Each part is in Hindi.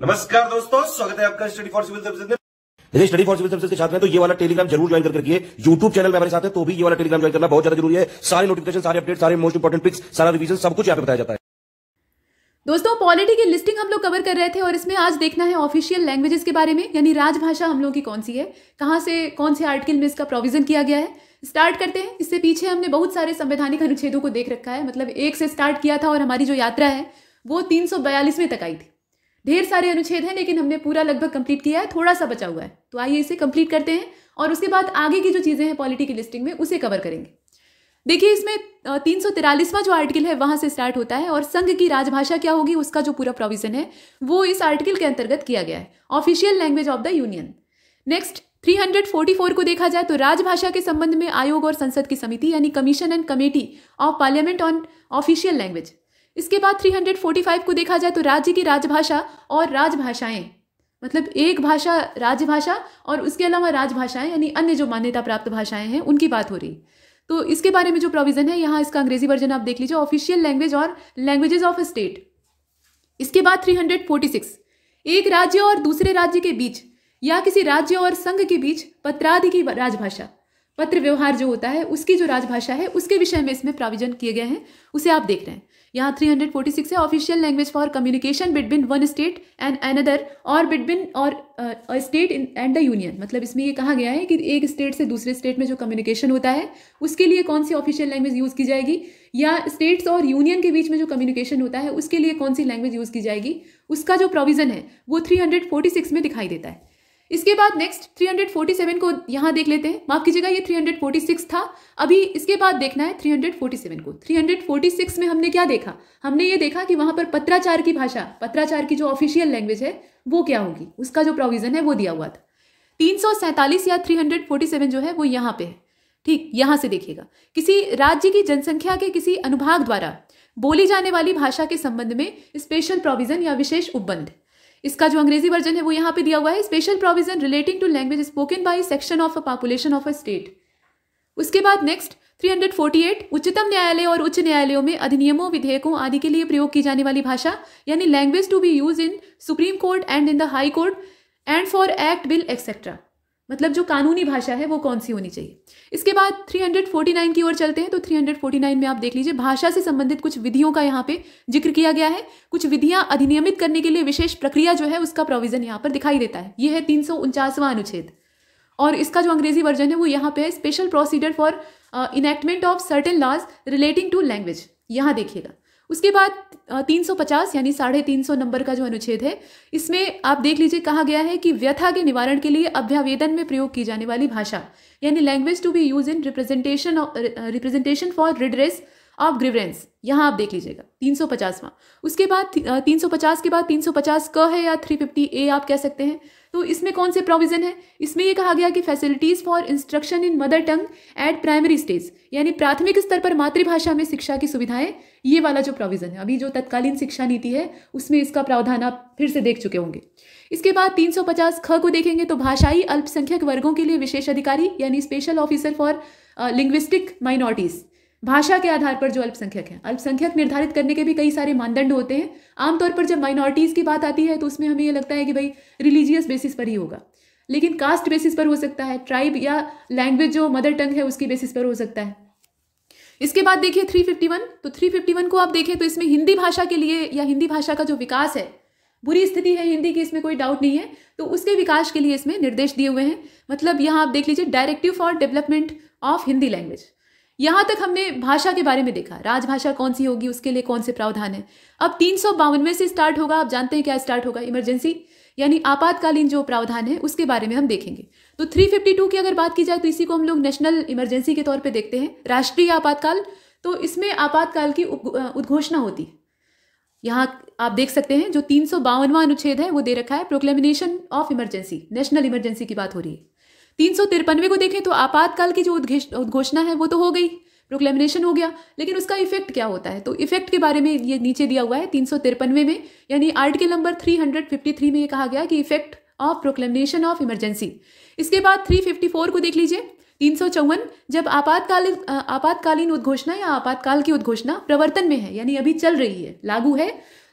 नमस्कार दोस्तों, स्वागत है आपका स्टडी फॉर सिविल सर्विसेज में। यदि स्टडी फॉर सिविल सर्विसेज के छात्र हैं तो ये वाला टेलीग्राम जरूर ज्वाइन करके रखिए। यूट्यूब चैनल में हमारे साथ है तो भी ये वाला टेलीग्राम ज्वाइन करना बहुत ज्यादा जरूरी है। सारे नोटिफिकेशन, सारे अपडेट, सारे मोस्ट इंपोर्टेंट पिक्स, सारा रिवीजन सब कुछ यहाँ पे बताया जाता है। दोस्तों, पॉलिटी की लिस्टिंग हम लोग कवर कर रहे थे और इसमें आज देखना है ऑफिशियल लैंग्वेजेस के बारे में, यानी राजभाषा हम लोगों की कौन सी है, कहाँ से कौन से आर्टिकल में इसका प्रोविजन किया गया है। स्टार्ट करते हैं। इससे पीछे हमने बहुत सारे संवैधानिक अनुच्छेदों को देख रखा है, मतलब 1 से स्टार्ट किया था और हमारी जो यात्रा है वो 342वें तक आई थी। ढेर सारे अनुच्छेद हैं लेकिन हमने पूरा लगभग कंप्लीट किया है, थोड़ा सा बचा हुआ है। तो आइए इसे कंप्लीट करते हैं और उसके बाद आगे की जो चीज़ें हैं पॉलिटी की लिस्टिंग में उसे कवर करेंगे। देखिए, इसमें 343वां जो आर्टिकल है वहां से स्टार्ट होता है और संघ की राजभाषा क्या होगी उसका जो पूरा प्रोविजन है वो इस आर्टिकल के अंतर्गत किया गया है, official language of the union. Next 344 को देखा जाए तो राजभाषा के संबंध में आयोग और संसद की समिति यानी commission and committee of parliament on official language. इसके बाद 345 को देखा जाए तो राज्य की राजभाषा और राजभाषाएं, मतलब एक भाषा राजभाषा और उसके अलावा राजभाषाएं यानी अन्य जो मान्यता प्राप्त भाषाएं हैं उनकी बात हो रही। तो इसके बारे में जो प्रोविजन है यहाँ इसका अंग्रेजी वर्जन आप देख लीजिए, ऑफिशियल लैंग्वेज और लैंग्वेजेस ऑफ अ स्टेट। इसके बाद 346 एक राज्य और दूसरे राज्य के बीच या किसी राज्य और संघ के बीच पत्रादि की राजभाषा, पत्र व्यवहार जो होता है उसकी जो राजभाषा है उसके विषय में इसमें प्रोविजन किए गए हैं, उसे आप देख रहे हैं। यहाँ 346 है official language for communication between one state and another और बिटवीन और स्टेट एंड द यूनियन। मतलब इसमें ये कहा गया है कि एक स्टेट से दूसरे स्टेट में जो कम्युनिकेशन होता है उसके लिए कौन सी ऑफिशियल लैंग्वेज यूज़ की जाएगी, या स्टेट्स और यूनियन के बीच में जो कम्युनिकेशन होता है उसके लिए कौन सी लैंग्वेज यूज़ की जाएगी, उसका जो प्रोविजन है वो 346 में दिखाई देता है। इसके बाद नेक्स्ट 347 को यहाँ देख लेते हैं। माफ कीजिएगा, ये 346 था, अभी इसके बाद देखना है 347 को। 346 में हमने क्या देखा, हमने ये देखा कि वहाँ पर पत्राचार की भाषा, पत्राचार की जो ऑफिशियल लैंग्वेज है वो क्या होगी, उसका जो प्रोविजन है वो दिया हुआ था। 347 या 347 जो है वो यहाँ पे है। ठीक, यहाँ से देखिएगा, किसी राज्य की जनसंख्या के किसी अनुभाग द्वारा बोली जाने वाली भाषा के संबंध में स्पेशल प्रोविजन या विशेष उपबंध। इसका जो अंग्रेजी वर्जन है वो यहाँ पे दिया हुआ है, special provision relating to language spoken by section of a population of a state. उसके बाद नेक्स्ट 348 उच्चतम न्यायालय और उच्च न्यायालयों में अधिनियमों, विधेयकों आदि के लिए प्रयोग की जाने वाली भाषा यानी language to be use in supreme court and in the high court and for act bill etcetera. मतलब जो कानूनी भाषा है वो कौन सी होनी चाहिए। इसके बाद 349 की ओर चलते हैं तो 349 में आप देख लीजिए भाषा से संबंधित कुछ विधियों का यहाँ पे जिक्र किया गया है। कुछ विधियां अधिनियमित करने के लिए विशेष प्रक्रिया जो है उसका प्रोविजन यहाँ पर दिखाई देता है। यह है 349वां अनुच्छेद और इसका जो अंग्रेजी वर्जन है वो यहाँ पे है, special procedure for enactment of certain laws relating to language, यहाँ देखिएगा। उसके बाद 350 यानी 350 नंबर का जो अनुच्छेद है इसमें आप देख लीजिए कहा गया है कि व्यथा के निवारण के लिए अभ्यावेदन में प्रयोग की जाने वाली भाषा यानी language to be use in representation for redress of grievance, यहाँ आप देख लीजिएगा 350वां। उसके बाद 350 के बाद 350 क है या 350A आप कह सकते हैं। तो इसमें कौन से प्रोविजन है, इसमें यह कहा गया कि facilities for instruction in mother tongue eight primary stage यानी प्राथमिक स्तर पर मातृभाषा में शिक्षा की सुविधाएं, ये वाला जो प्रोविजन है अभी जो तत्कालीन शिक्षा नीति है उसमें इसका प्रावधान आप फिर से देख चुके होंगे। इसके बाद 350 ख को देखेंगे तो भाषाई अल्पसंख्यक वर्गों के लिए विशेष अधिकारी यानी special officer for linguistic minorities, भाषा के आधार पर जो अल्पसंख्यक हैं। अल्पसंख्यक निर्धारित करने के भी कई सारे मानदंड होते हैं। आमतौर पर जब माइनॉरिटीज़ की बात आती है तो उसमें हमें ये लगता है कि भाई रिलीजियस बेसिस पर ही होगा, लेकिन कास्ट बेसिस पर हो सकता है, ट्राइब या लैंग्वेज जो मदर टंग है उसकी बेसिस पर हो सकता है। इसके बाद देखिए 351, तो 351 को आप देखें तो इसमें हिंदी भाषा के लिए या हिंदी भाषा का जो विकास है, बुरी स्थिति है हिंदी की, इसमें कोई डाउट नहीं है, तो उसके विकास के लिए इसमें निर्देश दिए हुए हैं। मतलब यहाँ आप देख लीजिए directive for development of Hindi language. यहाँ तक हमने भाषा के बारे में देखा, राजभाषा कौन सी होगी उसके लिए कौन से प्रावधान है। अब 352 से स्टार्ट होगा, आप जानते हैं क्या स्टार्ट होगा, इमरजेंसी यानी आपातकालीन जो प्रावधान है उसके बारे में हम देखेंगे। तो 352 की अगर बात की जाए तो इसी को हम लोग नेशनल इमरजेंसी के तौर पे देखते हैं, राष्ट्रीय आपातकाल। तो इसमें आपातकाल की उद्घोषणा होती है। यहाँ आप देख सकते हैं जो 352वां अनुच्छेद है वो दे रखा है, प्रोक्लेमिनेशन ऑफ इमरजेंसी, नेशनल इमरजेंसी की बात हो रही है। 353 को देखें तो आपातकाल की जो उद्घोषणा है वो तो हो गई, प्रोक्लेमिनेशन हो गया, लेकिन उसका इफेक्ट क्या होता है, तो इफेक्ट के बारे में ये नीचे दिया हुआ है 353 में, यानी आर्टिकल नंबर 353 में ये कहा गया कि इफेक्ट ऑफ प्रोक्लेमिनेशन ऑफ इमरजेंसी। इसके बाद 354 को देख लीजिए, 354 जब आपातकालीन उद्घोषणा या आपातकाल की उद्घोषणा प्रवर्तन में है यानी अभी चल रही है, लागू है,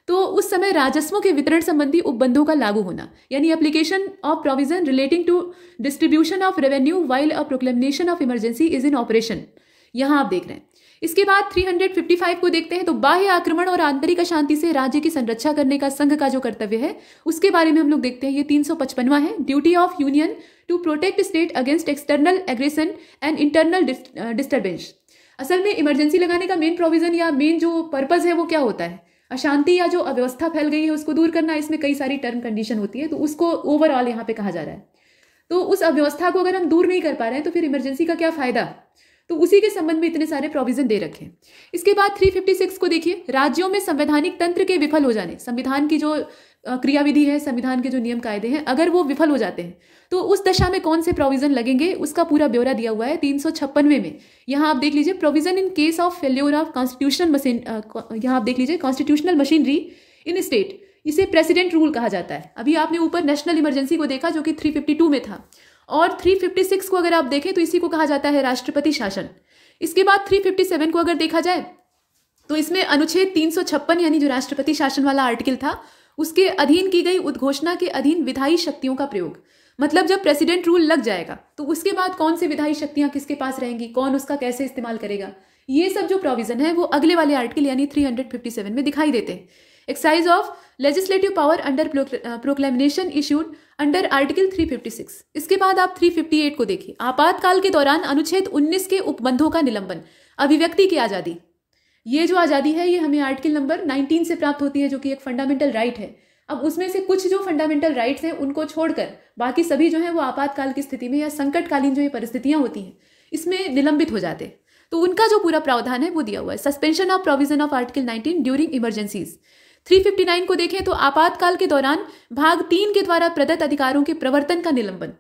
तो उस समय राजस्वों के वितरण संबंधी उपबंधों का लागू होना, यानी application of provision relating to distribution of revenue while a proclamation of emergency is in operation, यहां आप देख रहे हैं। इसके बाद 355 को देखते हैं, तो बाह्य आक्रमण और आंतरिक अशांति से राज्य की संरक्षा करने का संघ का जो कर्तव्य है उसके बारे में हम लोग देखते हैं। ये 355वां है, duty of union to protect state against external aggression and internal disturbance. असल में इमरजेंसी लगाने का मेन प्रोविजन या मेन जो पर्पज है वो क्या होता है? अशांति या जो अव्यवस्था फैल गई है उसको दूर करना। इसमें कई सारी टर्म कंडीशन होती है, तो उसको ओवरऑल यहाँ पे कहा जा रहा है। तो उस अव्यवस्था को अगर हम दूर नहीं कर पा रहे हैं तो फिर इमरजेंसी का क्या फायदा? तो उसी के संबंध में इतने सारे प्रोविजन दे रखे हैं। इसके बाद 356 को देखिए, राज्यों में संवैधानिक तंत्र के विफल हो जाने, संविधान की जो क्रियाविधि है, संविधान के जो नियम कायदे हैं, अगर वो विफल हो जाते हैं तो उस दशा में कौन से प्रोविजन लगेंगे उसका पूरा ब्यौरा दिया हुआ है 356वें में। यहाँ आप देख लीजिए, provision in case of failure of constitutional machine, यहाँ आप देख लीजिए कॉन्स्टिट्यूशनल मशीनरी इन स्टेट, इसे प्रेसिडेंट रूल कहा जाता है। अभी आपने ऊपर नेशनल इमरजेंसी को देखा जो कि 352 में था, और 356 को अगर आप देखें तो इसी को कहा जाता है राष्ट्रपति शासन। इसके बाद 357 को अगर देखा जाए तो इसमें अनुच्छेद 356 यानी जो राष्ट्रपति शासन वाला आर्टिकल था उसके अधीन की गई उद्घोषणा के अधीन विधायी शक्तियों का प्रयोग, मतलब जब प्रेसिडेंट रूल लग जाएगा तो उसके बाद कौन सी विधायी शक्तियां किसके पास रहेंगी, कौन उसका कैसे इस्तेमाल करेगा, ये सब जो प्रोविजन है वो अगले वाले आर्टिकल यानी 357 में दिखाई देते हैं। Exercise of legislative power under proclamation issued under article 356। इसके बाद आप 358 को देखिए, आपातकाल के दौरान अनुच्छेद 19 के उपबंधों का निलंबन, अभिव्यक्ति की आज़ादी। ये जो आज़ादी है ये हमें आर्टिकल नंबर 19 से प्राप्त होती है जो कि एक फंडामेंटल राइट है। अब उसमें से कुछ जो फंडामेंटल राइट्स हैं उनको छोड़कर बाकी सभी जो है वो आपातकाल की स्थिति में या संकटकालीन जो ये परिस्थितियां होती हैं इसमें निलंबित हो जाते हैं। तो उनका जो पूरा प्रावधान है वो दिया हुआ है। Suspension of provision of article 19 during emergencies. 359 को देखें तो आपातकाल के दौरान भाग 3 के द्वारा प्रदत्त अधिकारों के प्रवर्तन का निलंबन,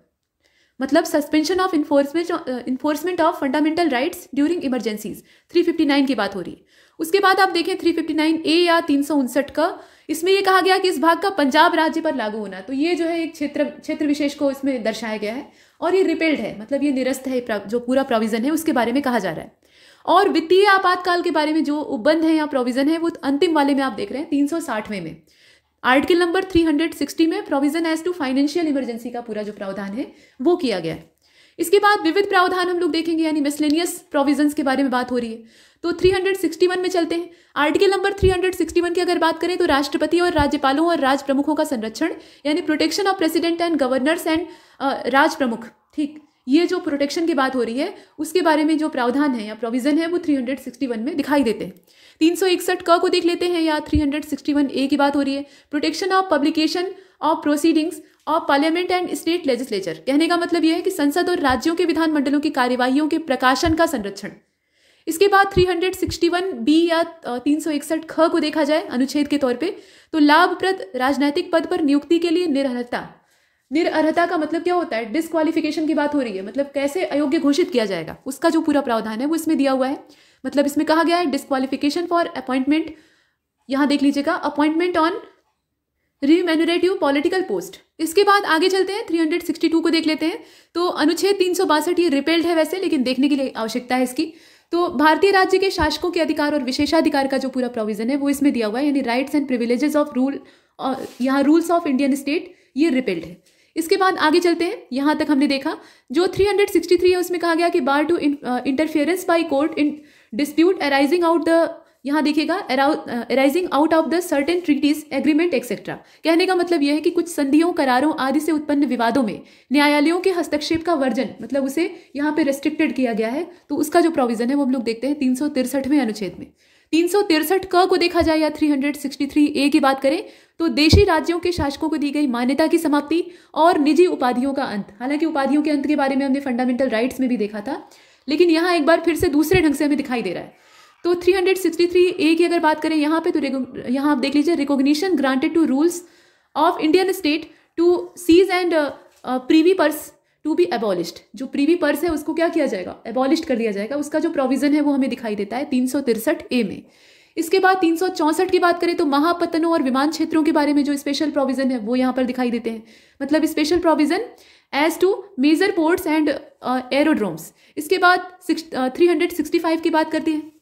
मतलब suspension of enforcement of fundamental rights during emergencies, 359 की बात हो रही है। उसके बाद आप देखें 359A या 359 का, इसमें यह कहा गया कि इस भाग का पंजाब राज्य पर लागू होना। तो ये जो है एक क्षेत्र विशेष को इसमें दर्शाया गया है और ये रिपेल्ड है, मतलब ये निरस्त है, जो पूरा प्रोविजन है उसके बारे में कहा जा रहा है। और वित्तीय आपातकाल के बारे में जो उपबंध है या प्रोविजन है वो अंतिम वाले में आप देख रहे हैं 360वें में, आर्टिकल नंबर 360 में provision as to financial emergency का पूरा जो प्रावधान है वो किया गया है। इसके बाद विविध प्रावधान हम लोग देखेंगे, यानी मिसलेनियस प्रोविजंस के बारे में बात हो रही है। तो 361 में चलते हैं। आर्टिकल नंबर 361 की अगर बात करें तो राष्ट्रपति और राज्यपालों और राज प्रमुखों का संरक्षण, यानी protection of president and governors and Raj Pramukh, ठीक, ये जो प्रोटेक्शन की बात हो रही है उसके बारे में जो प्रावधान है या प्रोविजन है वो 361 में दिखाई देते हैं। 361 क को देख लेते हैं, या 361A की बात हो रही है, protection of publication of proceedings of parliament and state legislature. कहने का मतलब यह है कि संसद और राज्यों के विधानमंडलों की कार्यवाहियों के प्रकाशन का संरक्षण। इसके बाद 361B या 361 ख को देखा जाए अनुच्छेद के तौर पे, तो लाभप्रद राजनैतिक पद पर नियुक्ति के लिए निरर्हता। निरर्हता का मतलब क्या होता है? डिस्क्वालिफिकेशन की बात हो रही है, मतलब कैसे अयोग्य घोषित किया जाएगा उसका जो पूरा प्रावधान है वो इसमें दिया हुआ है। मतलब इसमें कहा गया है डिस्क्वालिफिकेशन फॉर अपॉइंटमेंट, यहां देख लीजिएगा, appointment on remunerative political post. इसके बाद आगे चलते हैं, 362 को देख लेते हैं। तो अनुच्छेद 362 ये रिपेल्ड है वैसे, लेकिन देखने के लिए आवश्यकता है इसकी। तो भारतीय राज्य के शासकों के अधिकार और विशेषाधिकार का जो पूरा प्रोविजन है वो इसमें दिया हुआ है, यानी rights and privileges of rule, यहाँ रूल्स ऑफ इंडियन स्टेट, ये रिपेल्ड है। इसके बाद आगे चलते हैं, यहां तक हमने देखा। जो 363 है उसमें कहा गया कि bar to interference by court in dispute arising out the, यहाँ देखिएगा, arising out of the certain treaties agreement etcetera. कहने का मतलब यह है कि कुछ संधियों, करारों आदि से उत्पन्न विवादों में न्यायालयों के हस्तक्षेप का वर्जन, मतलब उसे यहाँ पे रेस्ट्रिक्टेड किया गया है। तो उसका जो प्रोविजन है वो हम लोग देखते हैं 363वें अनुच्छेद में। 363 क को देखा जाए या 363A की बात करें तो देशी राज्यों के शासकों को दी गई मान्यता की समाप्ति और निजी उपाधियों का अंत। हालांकि उपाधियों के अंत के बारे में हमने फंडामेंटल राइट्स में भी देखा था, लेकिन यहाँ एक बार फिर से दूसरे ढंग से हमें दिखाई दे रहा है। तो 363A की अगर बात करें यहाँ पे, तो यहाँ आप देख लीजिए, recognition granted to rules of Indian state to cease and privy purse to be abolished. जो प्रीवी पर्स है उसको क्या किया जाएगा? एबॉलिश्ड कर दिया जाएगा। उसका जो प्रोविजन है वो हमें दिखाई देता है 363A में। इसके बाद 364 की बात करें तो महापत्तनों और विमान क्षेत्रों के बारे में जो स्पेशल प्रोविजन है वो यहाँ पर दिखाई देते हैं, मतलब special provision as to major ports and aerodromes. इसके बाद 365 की बात करते हैं।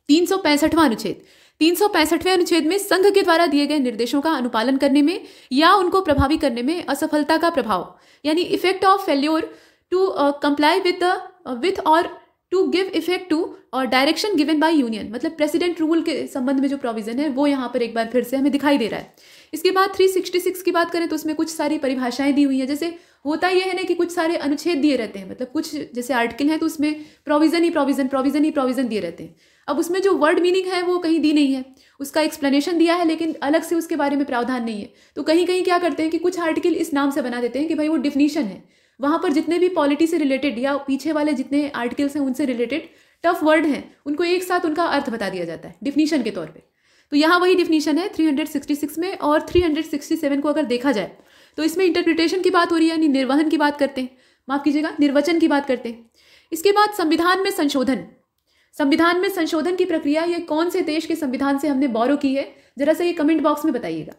365वां अनुच्छेद। 365वें अनुच्छेद में संघ के द्वारा दिए गए निर्देशों का अनुपालन करने में या उनको प्रभावी करने में असफलता का प्रभाव, यानी effect of failure to comply with or to give effect to or direction given by union, मतलब प्रेसिडेंट रूल के संबंध में जो प्रोविजन है वो यहाँ पर एक बार फिर से हमें दिखाई दे रहा है। इसके बाद 366 की बात करें तो उसमें कुछ सारी परिभाषाएं दी हुई हैं। जैसे होता यह है ना कि कुछ सारे अनुच्छेद दिए रहते हैं, मतलब कुछ जैसे आर्टिकल है तो उसमें प्रोविजन दिए रहते हैं। अब उसमें जो वर्ड मीनिंग है वो कहीं दी नहीं है, उसका एक्सप्लेनेशन दिया है लेकिन अलग से उसके बारे में प्रावधान नहीं है। तो कहीं कहीं क्या करते हैं कि कुछ आर्टिकल इस नाम से बना देते हैं कि भाई वो डिफिनीशन है, वहाँ पर जितने भी पॉलिटी से रिलेटेड या पीछे वाले जितने आर्टिकल्स हैं उनसे रिलेटेड टफ वर्ड हैं उनको एक साथ उनका अर्थ बता दिया जाता है डिफिनीशन के तौर पे। तो यहाँ वही डिफिनीशन है 366 में। और 367 को अगर देखा जाए तो इसमें इंटरप्रिटेशन की बात हो रही है, यानी निर्वहन की बात करते हैं, माफ कीजिएगा निर्वचन की बात करते हैं। इसके बाद संविधान में संशोधन की प्रक्रिया ये कौन से देश के संविधान से हमने बोरो की है, जरा सा ये कमेंट बॉक्स में बताइएगा।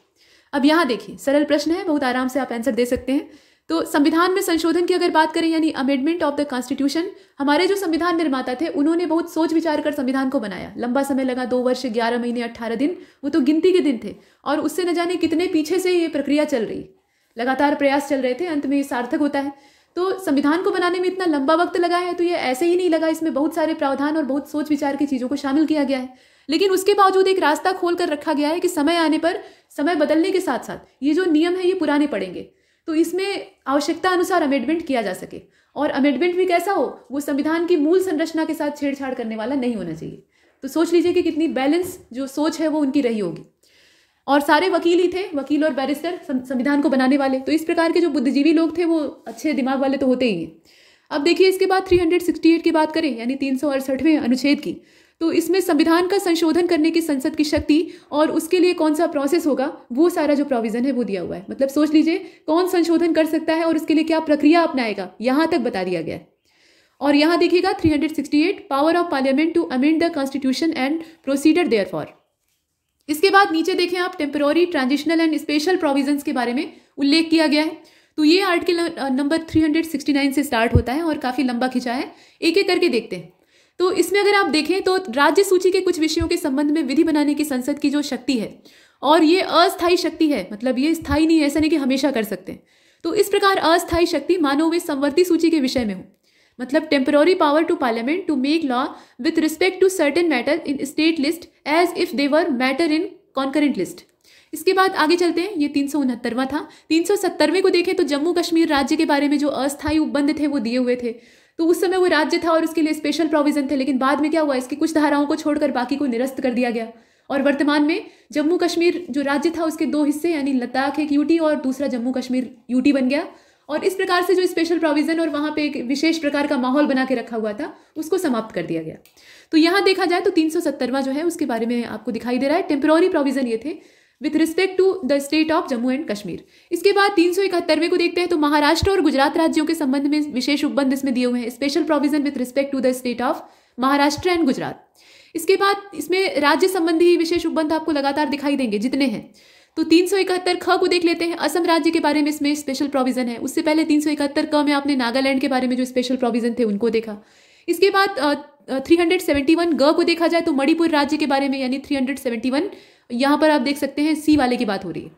अब यहाँ देखिए सरल प्रश्न है, बहुत आराम से आप आंसर दे सकते हैं। तो संविधान में संशोधन की अगर बात करें यानी अमेंडमेंट ऑफ द कॉन्स्टिट्यूशन, हमारे जो संविधान निर्माता थे उन्होंने बहुत सोच विचार कर संविधान को बनाया। लंबा समय लगा, 2 वर्ष 11 महीने 18 दिन, वो तो गिनती के दिन थे। और उससे न जाने कितने पीछे से ये प्रक्रिया चल रही, लगातार प्रयास चल रहे थे, अंत में ये सार्थक होता है। तो संविधान को बनाने में इतना लंबा वक्त लगा है तो ये ऐसे ही नहीं लगा, इसमें बहुत सारे प्रावधान और बहुत सोच विचार की चीज़ों को शामिल किया गया है। लेकिन उसके बावजूद एक रास्ता खोल कर रखा गया है कि समय आने पर, समय बदलने के साथ साथ ये जो नियम है ये पुराने पड़ेंगे, तो इसमें आवश्यकता अनुसार अमेंडमेंट किया जा सके। और अमेंडमेंट भी कैसा हो, वो संविधान की मूल संरचना के साथ छेड़छाड़ करने वाला नहीं होना चाहिए। तो सोच लीजिए कि कितनी बैलेंस जो सोच है वो उनकी रही होगी। और सारे वकील ही थे, वकील और बैरिस्टर संविधान को बनाने वाले। तो इस प्रकार के जो बुद्धिजीवी लोग थे वो अच्छे दिमाग वाले तो होते ही हैं। अब देखिए इसके बाद 368 की बात करें यानी 368वें अनुच्छेद की, तो इसमें संविधान का संशोधन करने की संसद की शक्ति और उसके लिए कौन सा प्रोसेस होगा वो सारा जो प्रोविजन है वो दिया हुआ है। मतलब सोच लीजिए कौन संशोधन कर सकता है और उसके लिए क्या प्रक्रिया अपनाएगा, यहाँ तक बता दिया गया है। और यहाँ देखिएगा 368 power of parliament to amend the constitution and procedure therefor. इसके बाद नीचे देखें आप temporary, transitional and special provisions के बारे में उल्लेख किया गया है। तो ये आर्टिकल नंबर 369 से स्टार्ट होता है और काफ़ी लंबा खिंचा है, एक एक करके देखते हैं। तो इसमें अगर आप देखें तो राज्य सूची के कुछ विषयों के संबंध में विधि बनाने की संसद की जो शक्ति है, और ये अस्थायी शक्ति है, मतलब ये स्थायी नहीं है, ऐसा नहीं कि हमेशा कर सकते हैं। तो इस प्रकार अस्थायी शक्ति मानो वे संवर्ती सूची के विषय में हो, मतलब temporary power to parliament to make law with respect to certain matter in state list as if they were matter in concurrent list. इसके बाद आगे चलते हैं, ये 369वां था। 370वें को देखें तो जम्मू कश्मीर राज्य के बारे में जो अस्थायी उपबंध थे वो दिए हुए थे। तो उस समय वो राज्य था और उसके लिए स्पेशल प्रोविजन थे, लेकिन बाद में क्या हुआ, इसकी कुछ धाराओं को छोड़कर बाकी को निरस्त कर दिया गया। और वर्तमान में जम्मू कश्मीर जो राज्य था उसके 2 हिस्से यानी लद्दाख एक यूटी और दूसरा जम्मू कश्मीर यूटी बन गया। और इस प्रकार से जो स्पेशल प्रोविजन और वहाँ पे एक विशेष प्रकार का माहौल बना के रखा हुआ था उसको समाप्त कर दिया गया। तो यहाँ देखा जाए तो 370वां जो है उसके बारे में आपको दिखाई दे रहा है। टेम्पररी प्रोविजन ये थे with respect to the state of Jammu and Kashmir. इसके बाद 371वें को देखते हैं तो महाराष्ट्र और गुजरात राज्यों के संबंध में विशेष उपबंध इसमें दिए हुए हैं, special provision with respect to the state of Maharashtra and Gujarat. इसके बाद इसमें राज्य संबंधी विशेष उपबंध आपको लगातार दिखाई देंगे जितने हैं। तो 371 ख को देख लेते हैं, असम राज्य के बारे में इसमें स्पेशल प्रोविजन है। उससे पहले 371 क में आपने नागालैंड के बारे में जो स्पेशल प्रोविजन थे उनको देखा। इसके बाद 371 ग को देखा जाए तो मणिपुर राज्य के बारे में यानी 371 यहाँ पर आप देख सकते हैं सी वाले की बात हो रही है।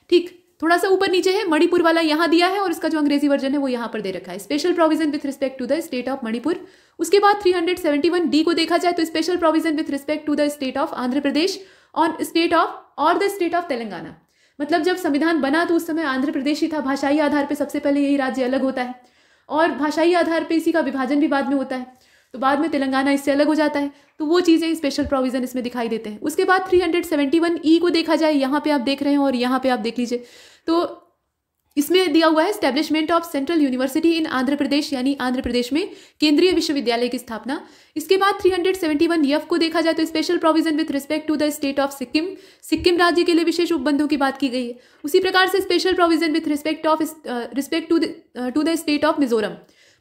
ठीक, थोड़ा सा ऊपर नीचे है, मणिपुर वाला यहाँ दिया है और इसका जो अंग्रेजी वर्जन है वो यहाँ पर दे रखा है, special provision with respect to the state of Manipur. उसके बाद 371 डी को देखा जाए तो special provision with respect to the state of Andhra Pradesh और स्टेट ऑफ तेलंगाना। मतलब जब संविधान बना तो उस समय आंध्र प्रदेश ही था, भाषाई आधार पर सबसे पहले यही राज्य अलग होता है और भाषाई आधार पर इसी का विभाजन भी बाद में होता है, तो बाद में तेलंगाना इससे अलग हो जाता है। तो वो चीज़ें स्पेशल प्रोविजन इसमें दिखाई देते हैं। उसके बाद 371 ई को देखा जाए, यहाँ पे आप देख रहे हैं और यहाँ पे आप देख लीजिए, तो इसमें दिया हुआ है एस्टेब्लिशमेंट ऑफ सेंट्रल यूनिवर्सिटी इन आंध्र प्रदेश, यानी आंध्र प्रदेश में केंद्रीय विश्वविद्यालय की स्थापना। इसके बाद 371 एफ को देखा जाए तो special provision with respect to the state of Sikkim, Sikkim राज्य के लिए विशेष उपबंधों की बात की गई है। उसी प्रकार से special provision with respect to the state of Mizoram,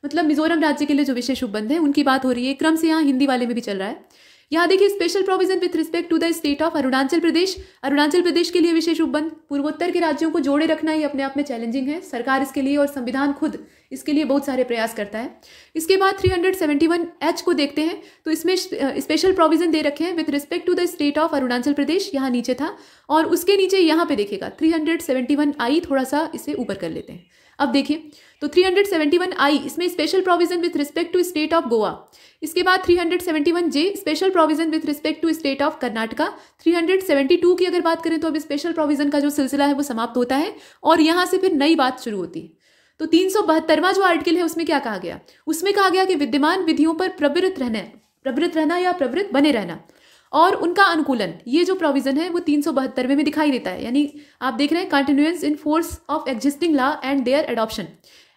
मतलब मिजोरम राज्य के लिए जो विशेष उपबंध है उनकी बात हो रही है। क्रम से यहाँ हिंदी वाले में भी चल रहा है। यहाँ देखिए special provision with respect to the state of Arunachal Pradesh. Arunachal Pradesh के लिए विशेष उपबंध। पूर्वोत्तर के राज्यों को जोड़े रखना ही अपने आप में चैलेंजिंग है सरकार इसके लिए, और संविधान खुद इसके लिए बहुत सारे प्रयास करता है। इसके बाद 371H को देखते हैं तो इसमें स्पेशल प्रोविजन दे रखे हैं with respect to the state of Arunachal Pradesh, यहाँ नीचे था, और उसके नीचे यहाँ पे देखिएगा 371I, थोड़ा सा इसे ऊपर कर लेते हैं। अब देखिए तो 371I इसमें special provision with respect to state of Goa. इसके बाद 371J special provision with respect to state of Karnataka. 372 की अगर बात करें तो अब स्पेशल प्रोविजन का जो सिलसिला है वो समाप्त होता है और यहाँ से फिर नई बात शुरू होती है। तो 372वां जो आर्टिकल है उसमें क्या कहा गया? उसमें कहा गया कि विद्यमान विधियों पर प्रवृत्त रहना या प्रवृत्त बने रहना और उनका अनुकूलन, ये जो प्रोविजन है वो 372वें में दिखाई देता है। यानी आप देख रहे हैं continuance in force of existing law and their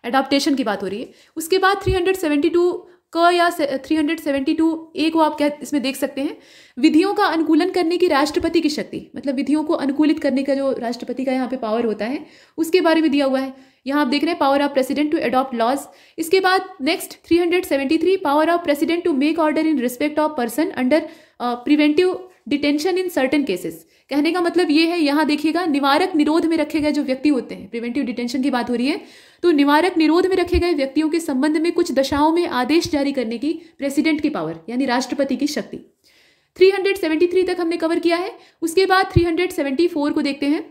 adaptation की बात हो रही है। उसके बाद 372 क या 372A को आप क्या इसमें देख सकते हैं, विधियों का अनुकूलन करने की राष्ट्रपति की शक्ति, मतलब विधियों को अनुकूलित करने का जो राष्ट्रपति का यहाँ पे पावर होता है उसके बारे में दिया हुआ है। यहाँ आप देख रहे हैं power of president to adopt laws. इसके बाद next 373 power of president to make order in respect of person under preventive detention in certain cases. कहने का मतलब ये है, यहाँ देखिएगा निवारक निरोध में रखे गए जो व्यक्ति होते हैं, प्रिवेंटिव डिटेंशन की बात हो रही है, तो निवारक निरोध में रखे गए व्यक्तियों के संबंध में कुछ दशाओं में आदेश जारी करने की प्रेसिडेंट की पावर यानी राष्ट्रपति की शक्ति। 373 तक हमने कवर किया है। उसके बाद 374 को देखते हैं,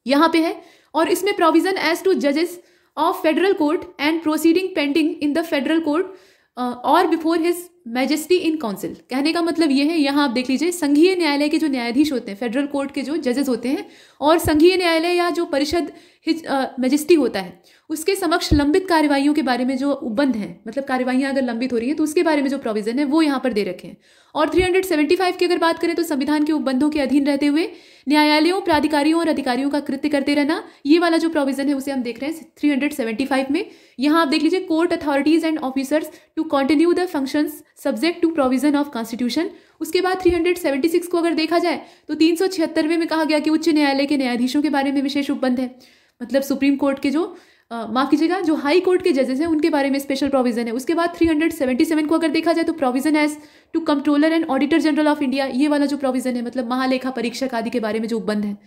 यहाँ पे है, और इसमें प्रोविजन एज टू जजेस of federal court and proceeding pending in the federal court और before his majesty in council. कहने का मतलब ये है, यहाँ आप देख लीजिए संघीय न्यायालय के जो न्यायाधीश होते हैं, फेडरल कोर्ट के जो जजेस होते हैं, और संघीय न्यायालय या जो परिषद हिज मैजेस्टी होता है उसके समक्ष लंबित कार्यवाहियों के बारे में जो उपबंध है, मतलब कार्यवाहियां अगर लंबित हो रही है तो उसके बारे में जो प्रोविजन है वो यहाँ पर दे रखे हैं। और 375 की अगर बात करें तो संविधान के उपबंधों के अधीन रहते हुए न्यायालयों, प्राधिकारियों और अधिकारियों का कृत्य करते रहना, ये वाला जो प्रोविजन है उसे हम देख रहे हैं 375 में। यहाँ आप देख लीजिए court authorities and officers to continue the functions subject to provision of constitution. उसके बाद 376 को अगर देखा जाए तो 376वें में कहा गया कि उच्च न्यायालय के न्यायाधीशों के बारे में विशेष उपबंध है, मतलब सुप्रीम कोर्ट के जो माफ कीजिएगा जो हाई कोर्ट के जजेस हैं उनके बारे में स्पेशल प्रोविजन है। उसके बाद 377 को अगर देखा जाए तो provision as to controller and auditor general of India, ये वाला जो प्रोविजन है मतलब महालेखा परीक्षक आदि के बारे में जो उपबंध है।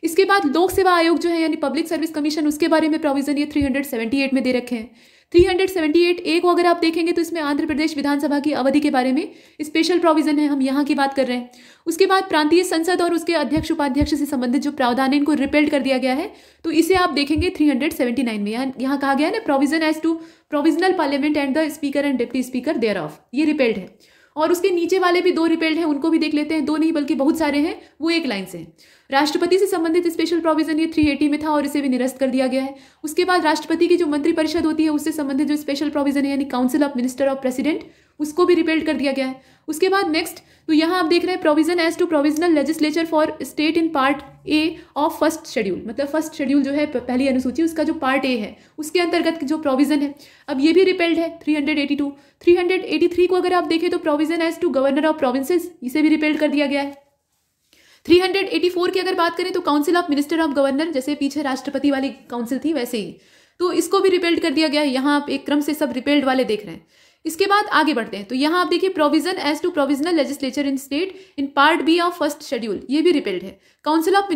इसके बाद लोक सेवा आयोग जो है यानी पब्लिक सर्विस कमीशन, उसके बारे में प्रोविजन ये 378 में दे रखे हैं। 378A को अगर आप देखेंगे तो इसमें आंध्र प्रदेश विधानसभा की अवधि के बारे में स्पेशल प्रोविजन है, हम यहाँ की बात कर रहे हैं। उसके बाद प्रांतीय संसद और उसके अध्यक्ष उपाध्यक्ष से संबंधित जो प्रावधान है इनको रिपेल्ड कर दिया गया है, तो इसे आप देखेंगे 379 में। यहाँ कहा गया है ना provision as to provisional parliament and the speaker and deputy speaker thereof, ये रिपेल्ड है। और उसके नीचे वाले भी 2 रिपेल्ड हैं, उनको भी देख लेते हैं। 2 नहीं बल्कि बहुत सारे हैं, वो एक लाइन से हैं। राष्ट्रपति से संबंधित स्पेशल प्रोविजन ये 380 में था और इसे भी निरस्त कर दिया गया है। उसके बाद राष्ट्रपति की जो मंत्रिपरिषद होती है उससे संबंधित जो स्पेशल प्रोविजन है यानी council of minister of president, उसको भी रिपेल्ड कर दिया गया है। उसके बाद नेक्स्ट तो यहाँ आप देख रहे हैं provision as to provisional legislature for state in part A of first schedule, मतलब फर्स्ट शेड्यूल जो है पहली अनुसूची उसका जो पार्ट ए है उसके अंतर्गत जो प्रोविजन है, अब ये भी रिपेल्ड है 382। 383 को अगर आप देखें तो provision as to governor of provinces, इसे भी रिपेल्ड कर दिया गया है। 384 की अगर बात करें तो council of minister of governor, जैसे पीछे राष्ट्रपति वाली काउंसिल थी वैसे ही, तो इसको भी रिपेल्ड कर दिया गया है। यहाँ आप एक क्रम से सब रिपेल्ड वाले देख रहे हैं। इसके बाद आगे बढ़ते हैं तो यहाँ आप देखिए provision as to provisional legislature in state in part B of first schedule, ये भी रिपेल्ड है। Council of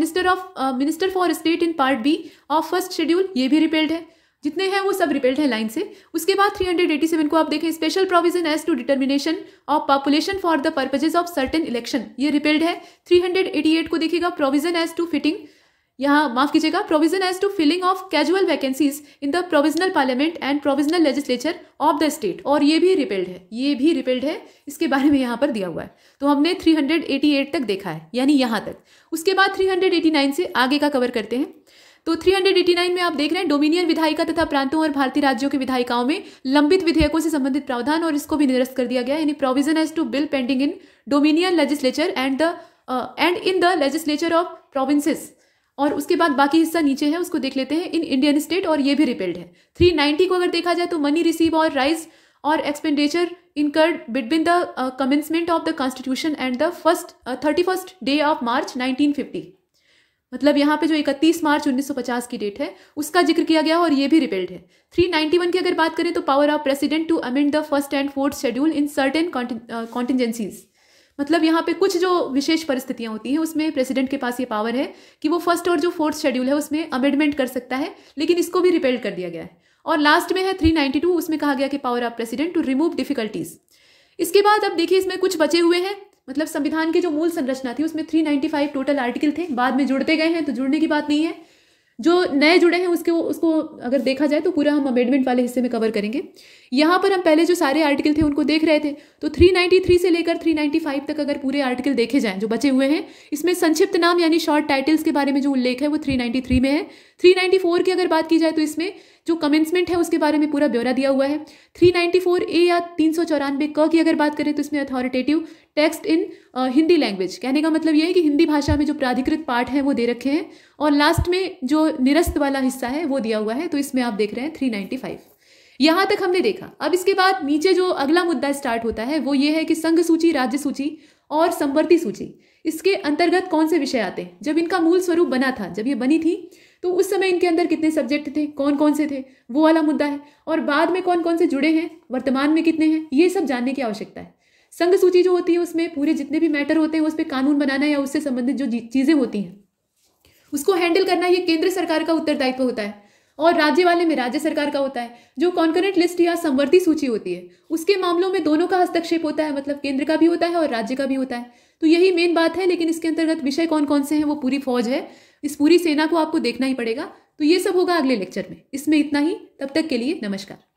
minister for state in part B of first schedule, ये भी रिपेल्ड है। जितने हैं वो सब रिपेल्ड है लाइन से। उसके बाद 387 को आप देखें special provision as to determination of population for the purposes of certain election, ये रिपेल्ड है। 388 को देखिएगा प्रोविजन एज टू फिटिंग, यहाँ माफ कीजिएगा provision as to filling of casual vacancies in the provisional parliament and provisional legislature of the state, और ये भी रिपेल्ड है, ये भी रिपेल्ड है। इसके बारे में यहाँ पर दिया हुआ है। तो हमने 388 तक देखा है यानी यहाँ तक। उसके बाद 389 से आगे का कवर करते हैं। तो 389 में आप देख रहे हैं डोमिनियन विधायिका तथा प्रांतों और भारतीय राज्यों के विधायिकाओं में लंबित विधेयकों से संबंधित प्रावधान, और इसको भी निरस्त कर दिया गया यानी provision as to bill pending in dominion legislature and in the legislature of provinces. और उसके बाद बाकी हिस्सा नीचे है उसको देख लेते हैं इन इंडियन स्टेट, और ये भी रिपेल्ड है। 390 को अगर देखा जाए तो मनी रिसीव और राइज और expenditure incurred between the commencement of the constitution and the 31st day of March 1950, मतलब यहाँ पे जो 31 मार्च 1950 की डेट है उसका जिक्र किया गया और ये भी रिपेल्ड है। 391 की अगर बात करें तो power of president to amend the first and fourth schedule in certain contingencies, मतलब यहाँ पे कुछ जो विशेष परिस्थितियां होती हैं उसमें प्रेसिडेंट के पास ये पावर है कि वो फर्स्ट और जो फोर्थ शेड्यूल है उसमें अमेंडमेंट कर सकता है, लेकिन इसको भी रिपेल कर दिया गया है। और लास्ट में है 392, उसमें कहा गया कि power of president to remove difficulties. इसके बाद अब देखिए इसमें कुछ बचे हुए हैं, मतलब संविधान की जो मूल संरचना थी उसमें 395 टोटल आर्टिकल थे, बाद में जुड़ते गए हैं तो जुड़ने की बात नहीं है। जो नए जुड़े हैं उसको अगर देखा जाए तो पूरा हम अमेंडमेंट वाले हिस्से में कवर करेंगे। यहाँ पर हम पहले जो सारे आर्टिकल थे उनको देख रहे थे, तो 393 से लेकर 395 तक अगर पूरे आर्टिकल देखे जाएं जो बचे हुए हैं, इसमें संक्षिप्त नाम यानी शॉर्ट टाइटल्स के बारे में जो उल्लेख है वो 393 में है। 394 की अगर बात की जाए तो इसमें जो कमेंसमेंट है उसके बारे में पूरा ब्यौरा दिया हुआ है। 394A या 394 क की अगर बात करें तो इसमें authoritative text in Hindi language, कहने का मतलब ये है कि हिंदी भाषा में जो प्राधिकृत पाठ हैं वो दे रखे हैं। और लास्ट में जो निरस्त वाला हिस्सा है वो दिया हुआ है, तो इसमें आप देख रहे हैं 395। यहाँ तक हमने देखा। अब इसके बाद नीचे जो अगला मुद्दा स्टार्ट होता है वो ये है कि संघ सूची, राज्य सूची और संवर्ती सूची, इसके अंतर्गत कौन से विषय आते हैं। जब इनका मूल स्वरूप बना था, जब ये बनी थी, तो उस समय इनके अंदर कितने सब्जेक्ट थे, कौन कौन से थे, वो वाला मुद्दा है। और बाद में कौन कौन से जुड़े हैं, वर्तमान में कितने हैं, ये सब जानने की आवश्यकता है। संघ सूची जो होती है उसमें पूरे जितने भी मैटर होते हैं उस पर कानून बनाना या उससे संबंधित जो चीज़ें होती हैं उसको हैंडल करना ये केंद्र सरकार का उत्तरदायित्व होता है, और राज्य वाले में राज्य सरकार का होता है। जो कॉन्करेंट लिस्ट या संवर्ती सूची होती है उसके मामलों में दोनों का हस्तक्षेप होता है, मतलब केंद्र का भी होता है और राज्य का भी होता है। तो यही मेन बात है, लेकिन इसके अंतर्गत विषय कौन कौन से हैं वो पूरी फौज है, इस पूरी सेना को आपको देखना ही पड़ेगा। तो ये सब होगा अगले लेक्चर में। इसमें इतना ही, तब तक के लिए नमस्कार।